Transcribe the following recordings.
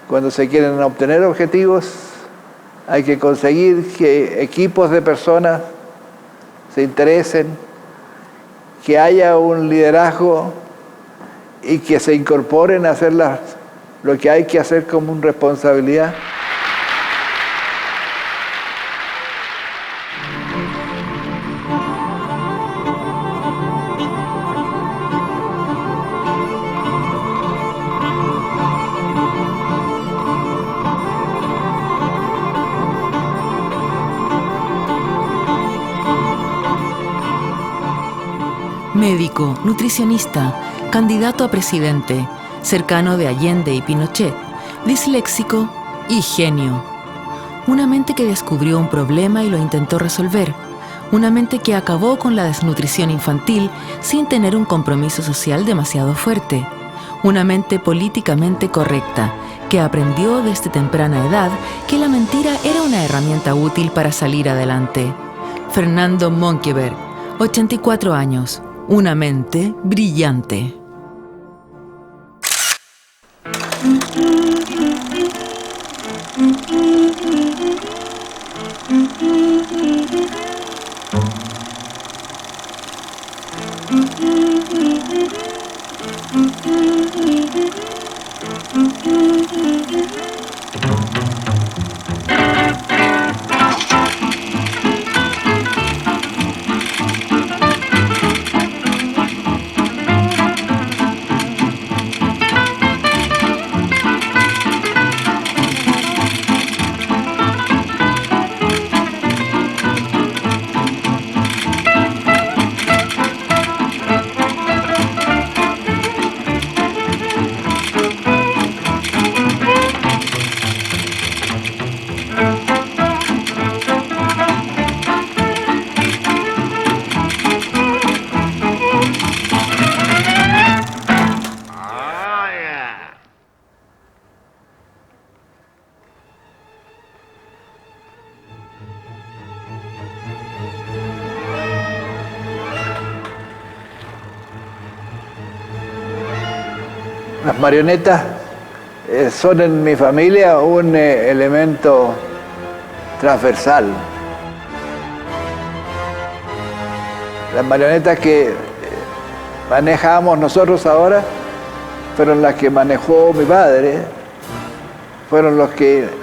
Cuando se quieren obtener objetivos, hay que conseguir que equipos de personas se interesen, que haya un liderazgo y que se incorporen a hacer lo que hay que hacer como una responsabilidad. Médico, nutricionista, candidato a presidente, cercano de Allende y Pinochet, disléxico y genio. Una mente que descubrió un problema y lo intentó resolver. Una mente que acabó con la desnutrición infantil sin tener un compromiso social demasiado fuerte. Una mente políticamente correcta que aprendió desde temprana edad que la mentira era una herramienta útil para salir adelante. Fernando Monkeberg, 84 años. Una mente brillante. Las marionetas son en mi familia un elemento transversal. Las marionetas que manejamos nosotros ahora fueron las que manejó mi padre, fueron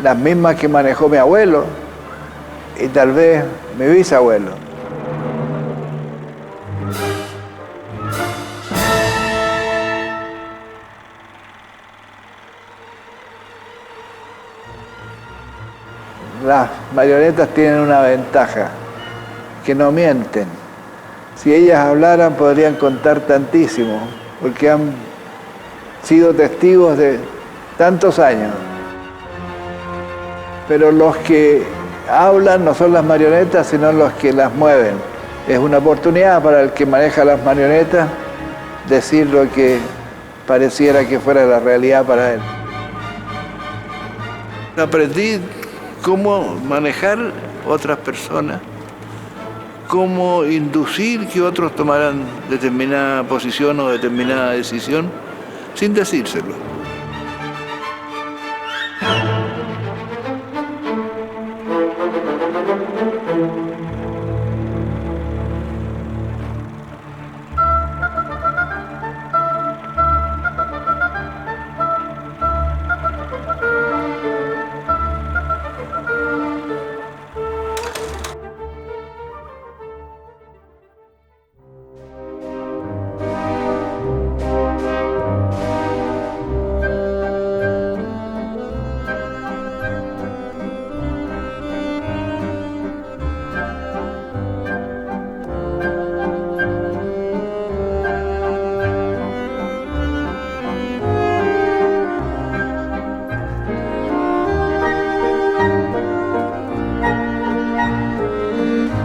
las mismas que manejó mi abuelo y tal vez mi bisabuelo. Las marionetas tienen una ventaja, que no mienten. Si ellas hablaran podrían contar tantísimo, porque han sido testigos de tantos años. Pero los que hablan no son las marionetas, sino los que las mueven. Es una oportunidad para el que maneja las marionetas decir lo que pareciera que fuera la realidad para él. Aprendí cómo manejar otras personas, cómo inducir que otros tomaran determinada posición o determinada decisión sin decírselo.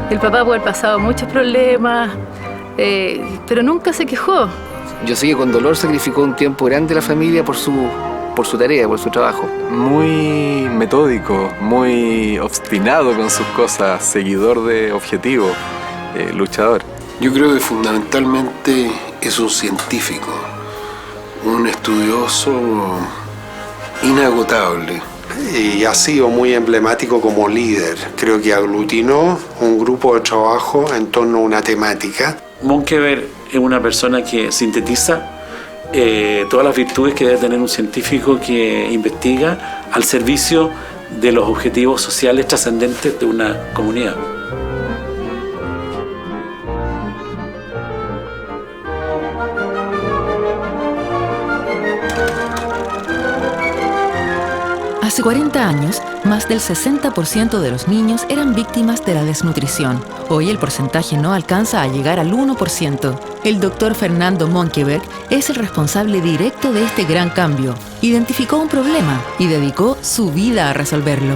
El papá puede haber pasado muchos problemas, pero nunca se quejó. Yo sé que con dolor sacrificó un tiempo grande la familia por su tarea, por su trabajo. Muy metódico, muy obstinado con sus cosas, seguidor de objetivos, luchador. Yo creo que fundamentalmente es un científico, un estudioso inagotable. Y ha sido muy emblemático como líder. Creo que aglutinó un grupo de trabajo en torno a una temática. Monkeberg es una persona que sintetiza todas las virtudes que debe tener un científico que investiga al servicio de los objetivos sociales trascendentes de una comunidad. Hace 40 años, más del 60% de los niños eran víctimas de la desnutrición. Hoy el porcentaje no alcanza a llegar al 1%. El doctor Fernando Monkeberg es el responsable directo de este gran cambio. Identificó un problema y dedicó su vida a resolverlo.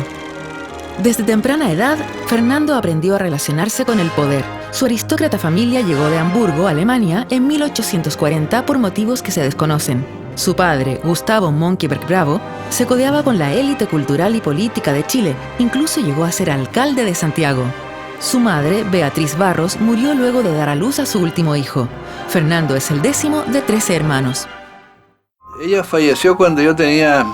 Desde temprana edad, Fernando aprendió a relacionarse con el poder. Su aristócrata familia llegó de Hamburgo, Alemania, en 1840 por motivos que se desconocen. Su padre, Gustavo Monkeberg Bravo, se codeaba con la élite cultural y política de Chile, incluso llegó a ser alcalde de Santiago. Su madre, Beatriz Barros, murió luego de dar a luz a su último hijo. Fernando es el 10º de 13 hermanos. Ella falleció cuando yo tenía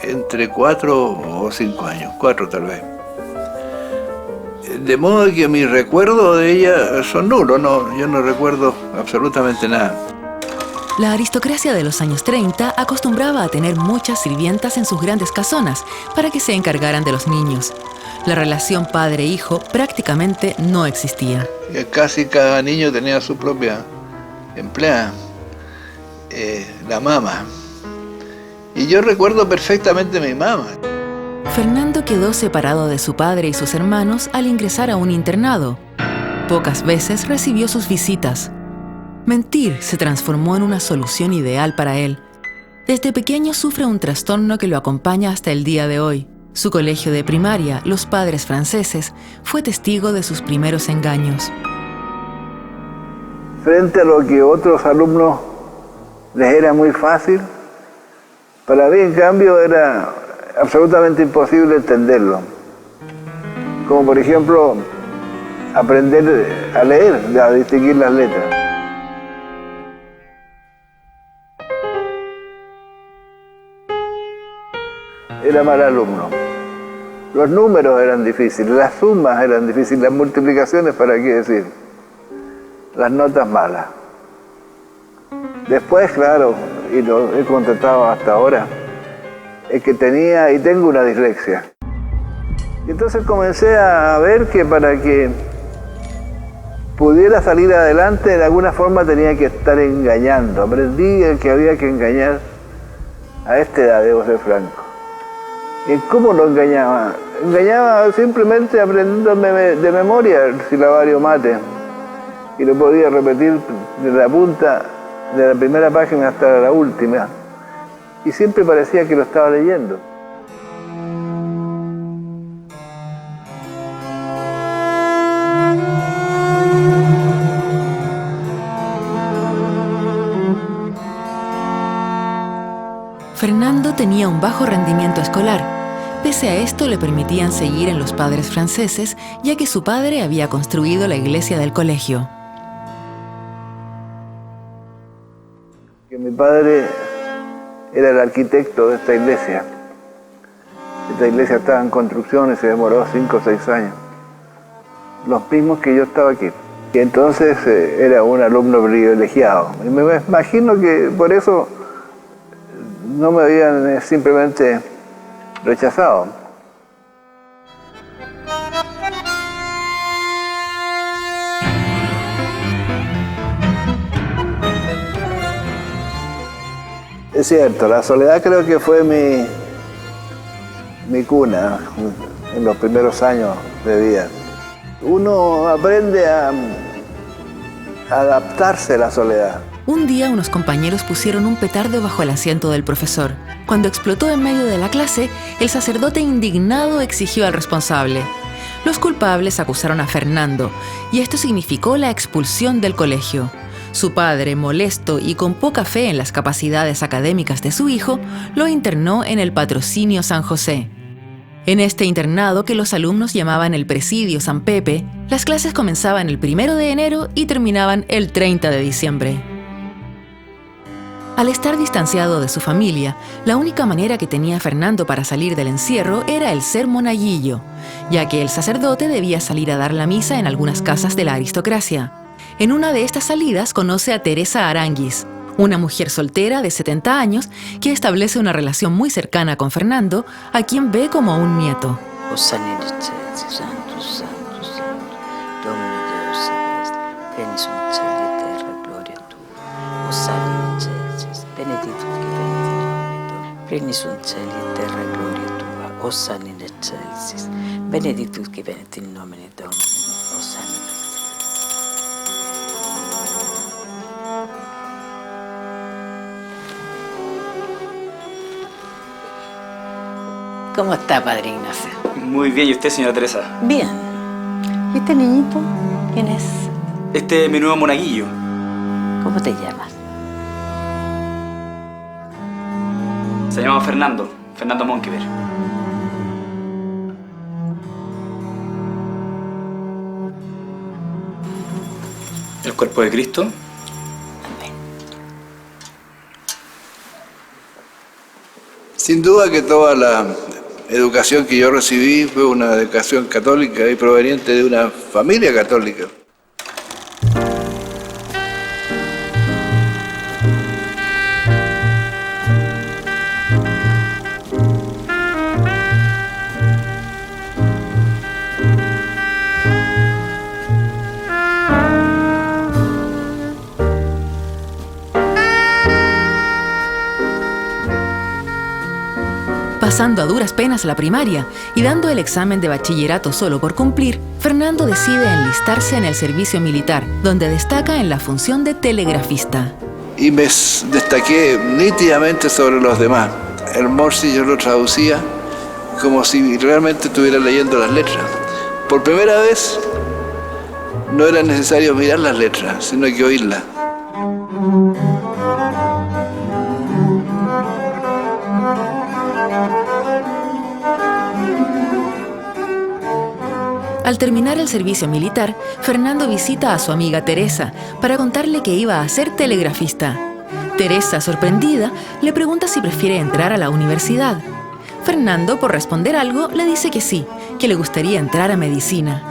entre 4 o 5 años, 4 tal vez. De modo que mis recuerdos de ella son nulos, yo no recuerdo absolutamente nada. La aristocracia de los años 30 acostumbraba a tener muchas sirvientas en sus grandes casonas para que se encargaran de los niños. La relación padre-hijo prácticamente no existía. Casi cada niño tenía su propia empleada, la mamá. Y yo recuerdo perfectamente a mi mamá. Fernando quedó separado de su padre y sus hermanos al ingresar a un internado. Pocas veces recibió sus visitas. Mentir se transformó en una solución ideal para él. Desde pequeño sufre un trastorno que lo acompaña hasta el día de hoy. Su colegio de primaria, Los Padres Franceses, fue testigo de sus primeros engaños. Frente a lo que otros alumnos les era muy fácil, para mí, en cambio, era absolutamente imposible entenderlo. Como por ejemplo, aprender a leer, a distinguir las letras. Era mal alumno. Los números eran difíciles, las sumas eran difíciles, las multiplicaciones, ¿para qué decir? Las notas malas. Después, claro, y lo he contestado hasta ahora, es que tenía y tengo una dislexia. Y entonces comencé a ver que para que pudiera salir adelante, de alguna forma tenía que estar engañando. Aprendí que había que engañar. A esta edad, debo ser franco. ¿Y cómo lo engañaba? Engañaba simplemente aprendiéndome de memoria el silabario mate. Y lo podía repetir de la punta, de la primera página hasta la última. Y siempre parecía que lo estaba leyendo. Fernando tenía un bajo rendimiento escolar. Pese a esto, le permitían seguir en Los Padres Franceses, ya que su padre había construido la iglesia del colegio. Mi padre era el arquitecto de esta iglesia. Esta iglesia estaba en construcción y se demoró 5 o 6 años. Los mismos que yo estaba aquí. Y entonces era un alumno privilegiado. Y me imagino que por eso no me habían simplemente rechazado. Es cierto, la soledad creo que fue mi cuna en los primeros años de vida. Uno aprende a adaptarse a la soledad. Un día unos compañeros pusieron un petardo bajo el asiento del profesor. Cuando explotó en medio de la clase, el sacerdote indignado exigió al responsable. Los culpables acusaron a Fernando, y esto significó la expulsión del colegio. Su padre, molesto y con poca fe en las capacidades académicas de su hijo, lo internó en el Patrocinio San José. En este internado, que los alumnos llamaban el Presidio San Pepe, las clases comenzaban el 1 de enero y terminaban el 30 de diciembre. Al estar distanciado de su familia, la única manera que tenía Fernando para salir del encierro era el ser monaguillo, ya que el sacerdote debía salir a dar la misa en algunas casas de la aristocracia. En una de estas salidas conoce a Teresa Aránguiz, una mujer soltera de 70 años que establece una relación muy cercana con Fernando, a quien ve como un nieto. Pleni sunt celi et terra gloria tua, ossana in excelsis, benedictus qui venit in nomine Domini, ossana in excelsis. ¿Cómo está, Padre Ignacio? Muy bien, ¿y usted, señora Teresa? Bien. ¿Y este niñito? ¿Quién es? Este es mi nuevo monaguillo. ¿Cómo te llamas? Se llama Fernando Monkeberg. El cuerpo de Cristo. Amén. Sin duda que toda la educación que yo recibí fue una educación católica y proveniente de una familia católica. Pasando a duras penas la primaria y dando el examen de bachillerato solo por cumplir, Fernando decide enlistarse en el servicio militar, donde destaca en la función de telegrafista. Y me destaqué nítidamente sobre los demás. El Morse yo lo traducía como si realmente estuviera leyendo las letras. Por primera vez no era necesario mirar las letras, sino que oírlas. Al terminar el servicio militar, Fernando visita a su amiga Teresa para contarle que iba a ser telegrafista. Teresa, sorprendida, le pregunta si prefiere entrar a la universidad. Fernando, por responder algo, le dice que sí, que le gustaría entrar a medicina.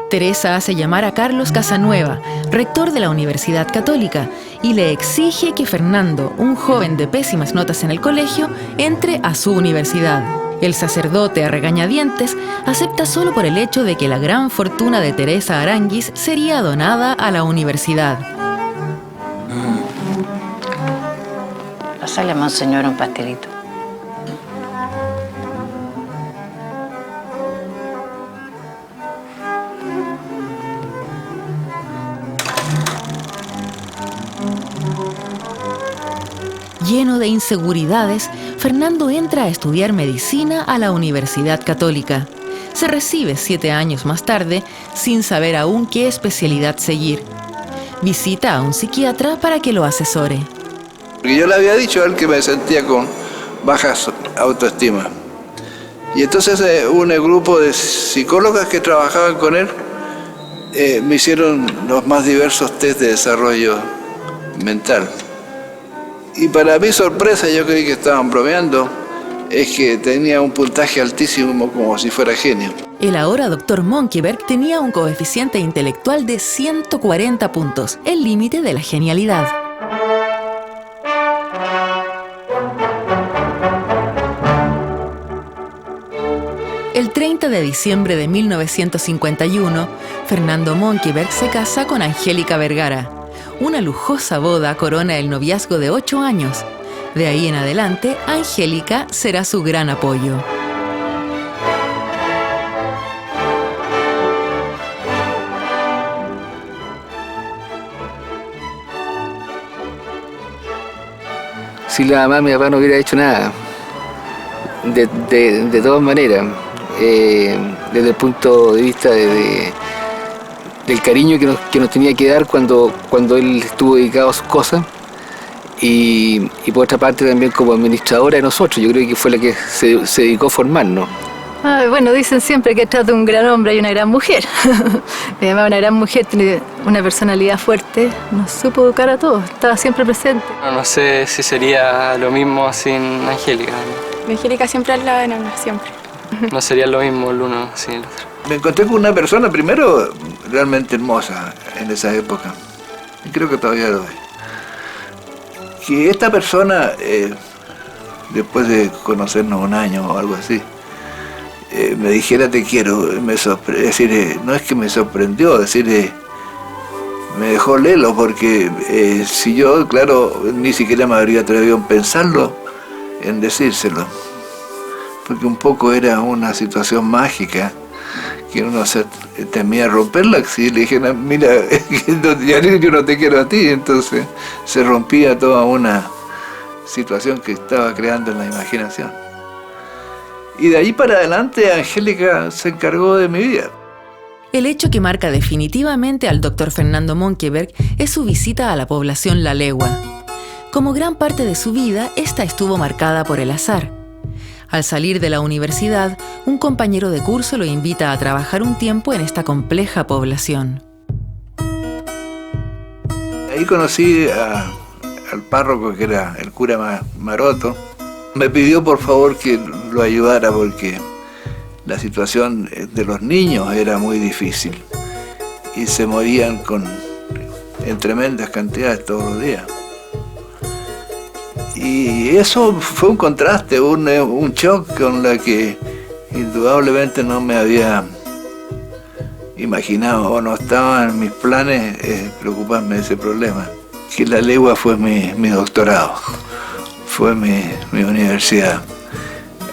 Teresa hace llamar a Carlos Casanueva, rector de la Universidad Católica, y le exige que Fernando, un joven de pésimas notas en el colegio, entre a su universidad. El sacerdote, a regañadientes, acepta solo por el hecho de que la gran fortuna de Teresa Aránguiz sería donada a la universidad. Pásale a Monseñor un pastelito. Lleno de inseguridades, Fernando entra a estudiar medicina a la Universidad Católica. Se recibe 7 años más tarde, sin saber aún qué especialidad seguir. Visita a un psiquiatra para que lo asesore. Porque yo le había dicho a él que me sentía con baja autoestima. Y entonces un grupo de psicólogas que trabajaban con él me hicieron los más diversos test de desarrollo mental. Y para mi sorpresa, yo creí que estaban bromeando, es que tenía un puntaje altísimo como si fuera genio. El ahora doctor Monkeberg tenía un coeficiente intelectual de 140 puntos, el límite de la genialidad. El 30 de diciembre de 1951, Fernando Monkeberg se casa con Angélica Vergara. Una lujosa boda corona el noviazgo de 8 años. De ahí en adelante, Angélica será su gran apoyo. Si la mamá, mi papá no hubiera hecho nada, de todas maneras, desde el punto de vista del cariño que nos tenía que dar cuando él estuvo dedicado a sus cosas, y por otra parte también como administradora de nosotros, yo creo que fue la que se dedicó a formarnos. Bueno, dicen siempre que trata de un gran hombre y una gran mujer. Además, una gran mujer tiene una personalidad fuerte, nos supo educar a todos, estaba siempre presente. No sé si sería lo mismo sin Angélica. Angélica siempre al lado de Nona, siempre. No sería lo mismo el uno sin el otro. Me encontré con una persona, primero, realmente hermosa en esa época, y creo que todavía lo es. Que esta persona, después de conocernos un año o algo así, me dijera te quiero, es decir, no es que me sorprendió, es decir, me dejó lelo, porque si yo, claro, ni siquiera me habría atrevido a pensarlo, en decírselo, porque un poco era una situación mágica, que uno se temía romperla, si le dije, mira, yo no te quiero a ti, entonces se rompía toda una situación que estaba creando en la imaginación. Y de ahí para adelante Angélica se encargó de mi vida. El hecho que marca definitivamente al Dr. Fernando Monkeberg es su visita a la población La Legua. Como gran parte de su vida, esta estuvo marcada por el azar. Al salir de la universidad, un compañero de curso lo invita a trabajar un tiempo en esta compleja población. Ahí conocí al párroco, que era el cura Maroto. Me pidió por favor que lo ayudara porque la situación de los niños era muy difícil y se morían en tremendas cantidades todos los días. Y eso fue un contraste, un shock con la que indudablemente no me había imaginado o no estaba en mis planes preocuparme de ese problema. Que La Legua fue mi doctorado, fue mi universidad.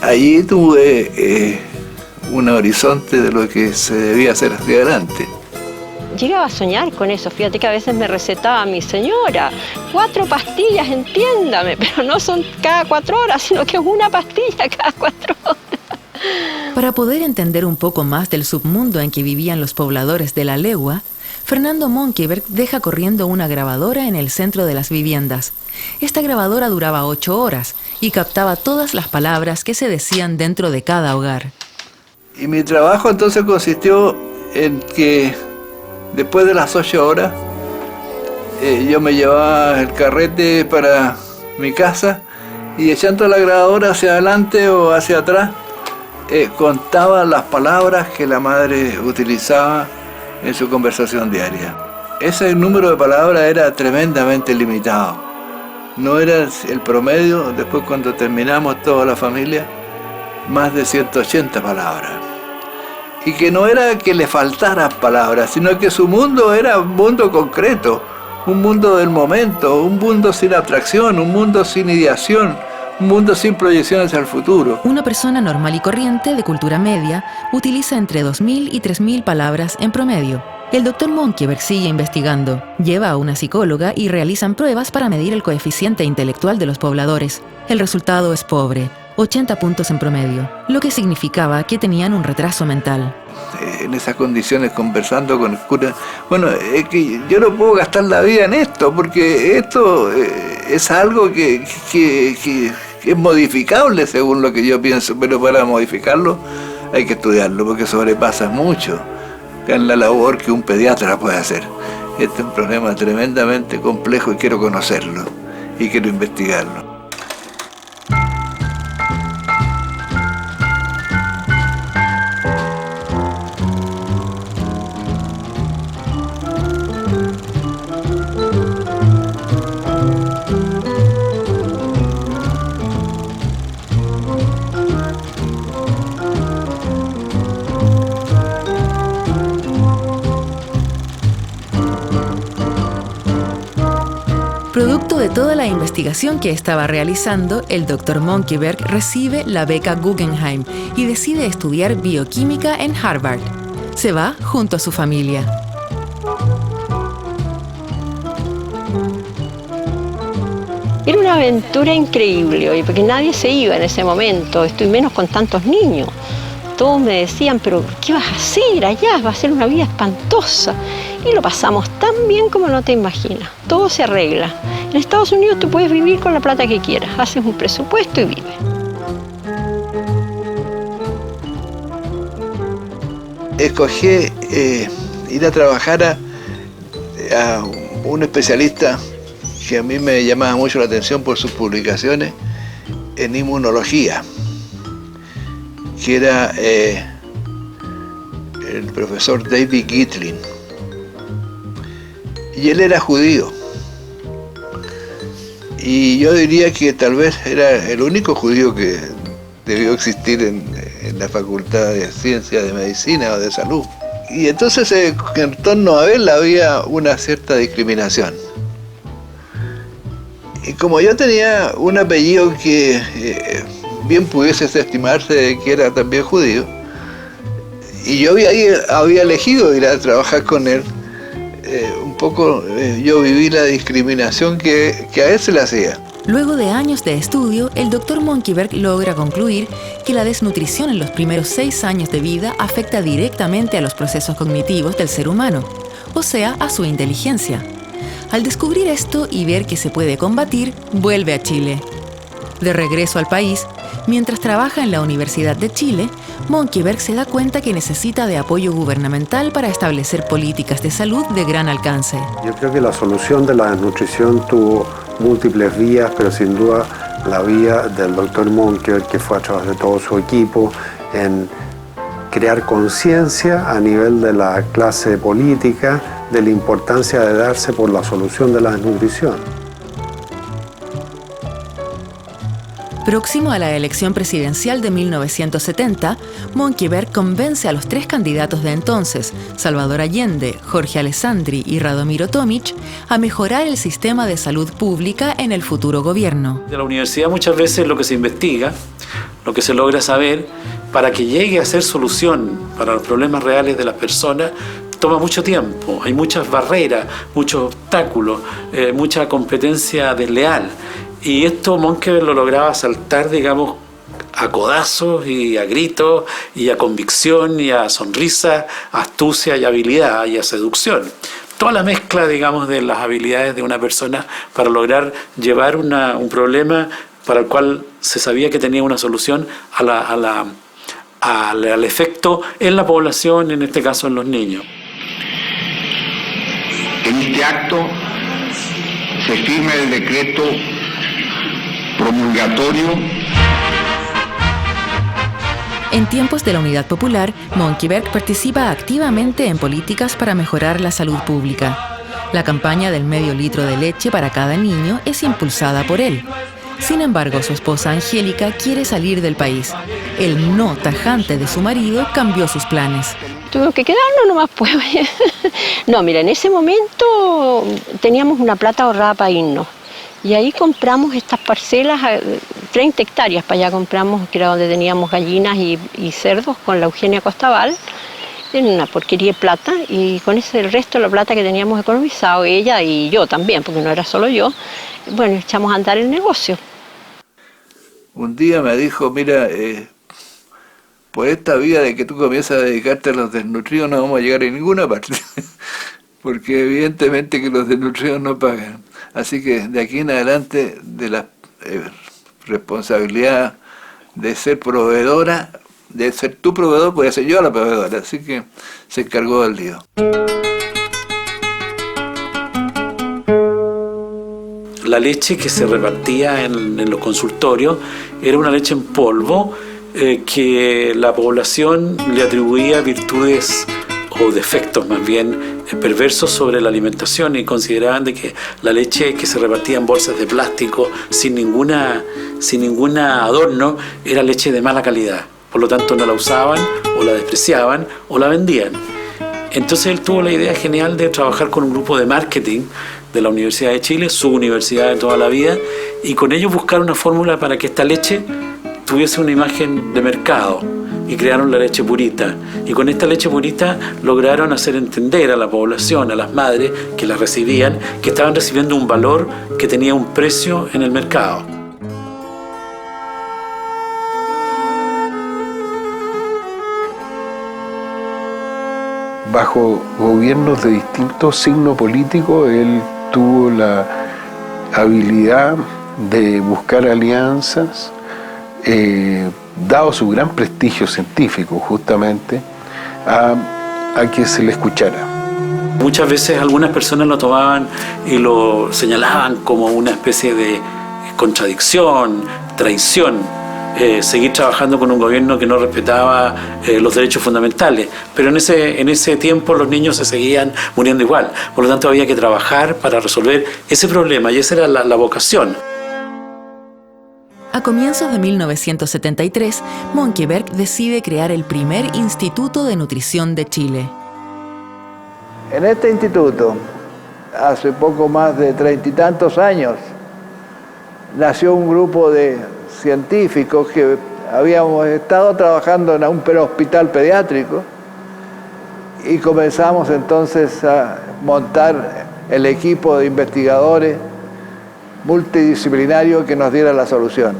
Allí tuve un horizonte de lo que se debía hacer hacia adelante. Llegaba a soñar con eso, fíjate que a veces me recetaba mi señora, 4 pastillas, entiéndame, pero no son cada 4 horas, sino que es una pastilla cada 4 horas. Para poder entender un poco más del submundo en que vivían los pobladores de La Legua, Fernando Monkeberg deja corriendo una grabadora en el centro de las viviendas. Esta grabadora duraba 8 horas y captaba todas las palabras que se decían dentro de cada hogar. Y mi trabajo entonces consistió en que después de las 8 horas yo me llevaba el carrete para mi casa y echando la grabadora hacia adelante o hacia atrás contaba las palabras que la madre utilizaba en su conversación diaria. Ese número de palabras era tremendamente limitado. No era el promedio, después cuando terminamos toda la familia, más de 180 palabras. Y que no era que le faltaran palabras, sino que su mundo era un mundo concreto, un mundo del momento, un mundo sin abstracción, un mundo sin ideación, un mundo sin proyección hacia el futuro. Una persona normal y corriente de cultura media utiliza entre 2.000 y 3.000 palabras en promedio. El Dr. Monkeberg sigue investigando, lleva a una psicóloga y realizan pruebas para medir el coeficiente intelectual de los pobladores. El resultado es pobre, 80 puntos en promedio, lo que significaba que tenían un retraso mental. En esas condiciones, conversando con el cura, bueno, es que yo no puedo gastar la vida en esto, porque esto es algo que es modificable según lo que yo pienso, pero para modificarlo hay que estudiarlo, porque sobrepasa mucho en la labor que un pediatra puede hacer. Este es un problema tremendamente complejo y quiero conocerlo y quiero investigarlo. Producto de toda la investigación que estaba realizando, el Dr. Monkeberg recibe la beca Guggenheim y decide estudiar bioquímica en Harvard. Se va junto a su familia. Era una aventura increíble, oye, porque nadie se iba en ese momento, estoy menos con tantos niños. Todos me decían, pero ¿qué vas a hacer allá? Va a ser una vida espantosa. Y lo pasamos tan bien como no te imaginas. Todo se arregla. En Estados Unidos tú puedes vivir con la plata que quieras. Haces un presupuesto y vives. escogí ir a trabajar a un especialista que a mí me llamaba mucho la atención por sus publicaciones en inmunología, que era el profesor David Gitlin. Y él era judío. Y yo diría que tal vez era el único judío que debió existir en la Facultad de Ciencias de Medicina o de Salud. Y entonces en torno a él había una cierta discriminación. Y como yo tenía un apellido que bien pudiese estimarse de que era también judío, y yo había elegido ir a trabajar con él, un poco yo viví la discriminación que a él se le hacía. Luego de años de estudio, el Dr. Monkeberg logra concluir que la desnutrición en los primeros 6 años de vida afecta directamente a los procesos cognitivos del ser humano, o sea, a su inteligencia. Al descubrir esto y ver que se puede combatir, vuelve a Chile. De regreso al país, mientras trabaja en la Universidad de Chile, Monkeberg se da cuenta que necesita de apoyo gubernamental para establecer políticas de salud de gran alcance. Yo creo que la solución de la desnutrición tuvo múltiples vías, pero sin duda la vía del Dr. Monkeberg, que fue a través de todo su equipo, en crear conciencia a nivel de la clase política de la importancia de darse por la solución de la desnutrición. Próximo a la elección presidencial de 1970, Monkeberg convence a los 3 candidatos de entonces, Salvador Allende, Jorge Alessandri y Radomiro Tomic, a mejorar el sistema de salud pública en el futuro gobierno. De la universidad muchas veces lo que se investiga, lo que se logra saber, para que llegue a ser solución para los problemas reales de las personas, toma mucho tiempo, hay muchas barreras, muchos obstáculos, mucha competencia desleal. Y esto Monkeberg lo lograba saltar, digamos, a codazos y a gritos y a convicción y a sonrisa, a astucia y habilidad y a seducción. Toda la mezcla, digamos, de las habilidades de una persona para lograr llevar un problema para el cual se sabía que tenía una solución al efecto en la población, en este caso en los niños. En este acto se firma el decreto promulgatorio. En tiempos de la Unidad Popular, Monkeberg participa activamente en políticas para mejorar la salud pública. La campaña del medio litro de leche para cada niño es impulsada por él. Sin embargo, su esposa Angélica quiere salir del país. El no tajante de su marido cambió sus planes. Tuve que quedarnos nomás, pues. No, mira, en ese momento teníamos una plata ahorrada para irnos. Y ahí compramos estas parcelas, 30 hectáreas para allá compramos, que era donde teníamos gallinas y cerdos con la Eugenia Costabal, en una porquería de plata, y con ese el resto de la plata que teníamos economizado, ella y yo también, porque no era solo yo, bueno, echamos a andar el negocio. Un día me dijo, mira, por esta vía de que tú comienzas a dedicarte a los desnutridos no vamos a llegar a ninguna parte, porque evidentemente que los desnutridos no pagan. Así que de aquí en adelante, de la responsabilidad de ser proveedora, de ser tu proveedor, voy a ser yo la proveedora. Así que se encargó del lío. La leche que se repartía en los consultorios era una leche en polvo que la población le atribuía virtudes o defectos más bien perversos sobre la alimentación, y consideraban de que la leche que se repartía en bolsas de plástico sin ninguna adorno era leche de mala calidad. Por lo tanto no la usaban o la despreciaban o la vendían. Entonces él tuvo la idea genial de trabajar con un grupo de marketing de la Universidad de Chile, su universidad de toda la vida, y con ellos buscar una fórmula para que esta leche tuviese una imagen de mercado, y crearon la leche purita. Y con esta leche purita lograron hacer entender a la población, a las madres que la recibían, que estaban recibiendo un valor que tenía un precio en el mercado. Bajo gobiernos de distintos signos políticos, él tuvo la habilidad de buscar alianzas, dado su gran prestigio científico justamente, a que se le escuchara. Muchas veces algunas personas lo tomaban y lo señalaban como una especie de contradicción, traición, seguir trabajando con un gobierno que no respetaba los derechos fundamentales. Pero en ese tiempo los niños se seguían muriendo igual. Por lo tanto había que trabajar para resolver ese problema y esa era la vocación. A comienzos de 1973, Monkeberg decide crear el primer Instituto de Nutrición de Chile. En este instituto, hace poco más de 30 y tantos años, nació un grupo de científicos que habíamos estado trabajando en un hospital pediátrico y comenzamos entonces a montar el equipo de investigadores multidisciplinario que nos diera la solución.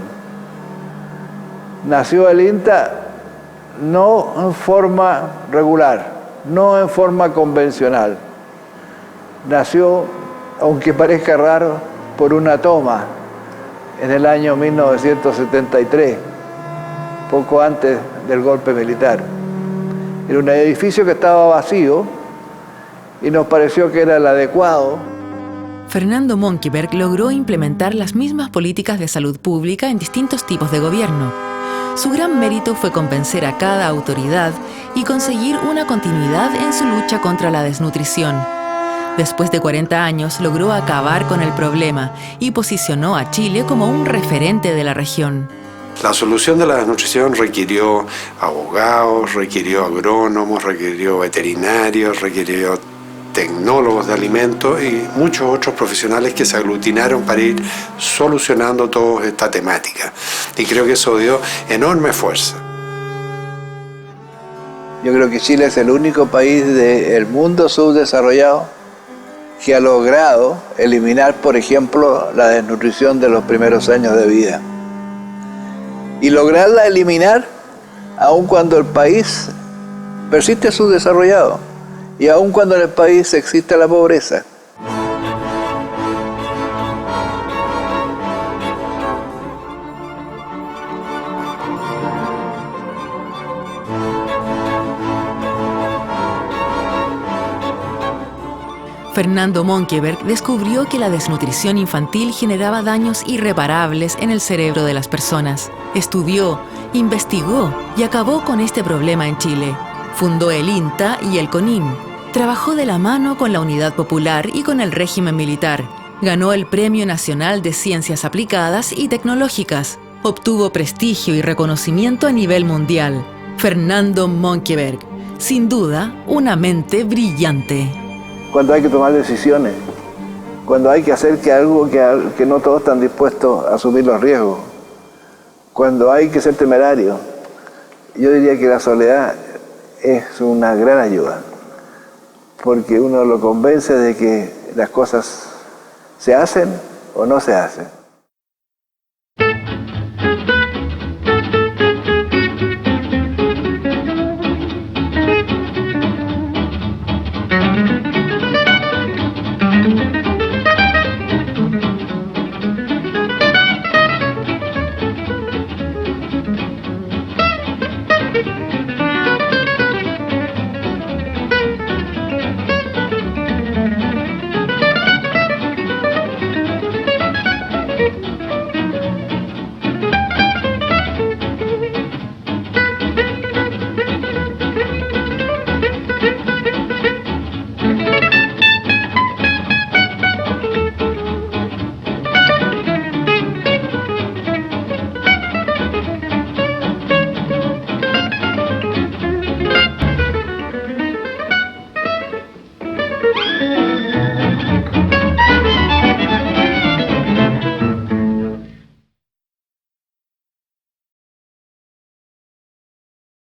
Nació el INTA no en forma regular, no en forma convencional. Nació, aunque parezca raro, por una toma en el año 1973, poco antes del golpe militar. Era un edificio que estaba vacío y nos pareció que era el adecuado. Fernando Monkeberg logró implementar las mismas políticas de salud pública en distintos tipos de gobierno. Su gran mérito fue convencer a cada autoridad y conseguir una continuidad en su lucha contra la desnutrición. Después de 40 años, logró acabar con el problema y posicionó a Chile como un referente de la región. La solución de la desnutrición requirió abogados, requirió agrónomos, requirió veterinarios, requirió tecnólogos de alimentos y muchos otros profesionales que se aglutinaron para ir solucionando toda esta temática. Y creo que eso dio enorme fuerza. Yo creo que Chile es el único país del mundo subdesarrollado que ha logrado eliminar, por ejemplo, la desnutrición de los primeros años de vida. Y lograrla eliminar aun cuando el país persiste subdesarrollado y aun cuando en el país existe la pobreza. Fernando Monkeberg descubrió que la desnutrición infantil generaba daños irreparables en el cerebro de las personas. Estudió, investigó y acabó con este problema en Chile. Fundó el INTA y el CONIN. Trabajó de la mano con la Unidad Popular y con el régimen militar. Ganó el Premio Nacional de Ciencias Aplicadas y Tecnológicas. Obtuvo prestigio y reconocimiento a nivel mundial. Fernando Monkeberg, sin duda, una mente brillante. Cuando hay que tomar decisiones, cuando hay que hacer algo que no todos están dispuestos a asumir los riesgos, cuando hay que ser temerario, yo diría que la soledad es una gran ayuda, porque uno lo convence de que las cosas se hacen o no se hacen.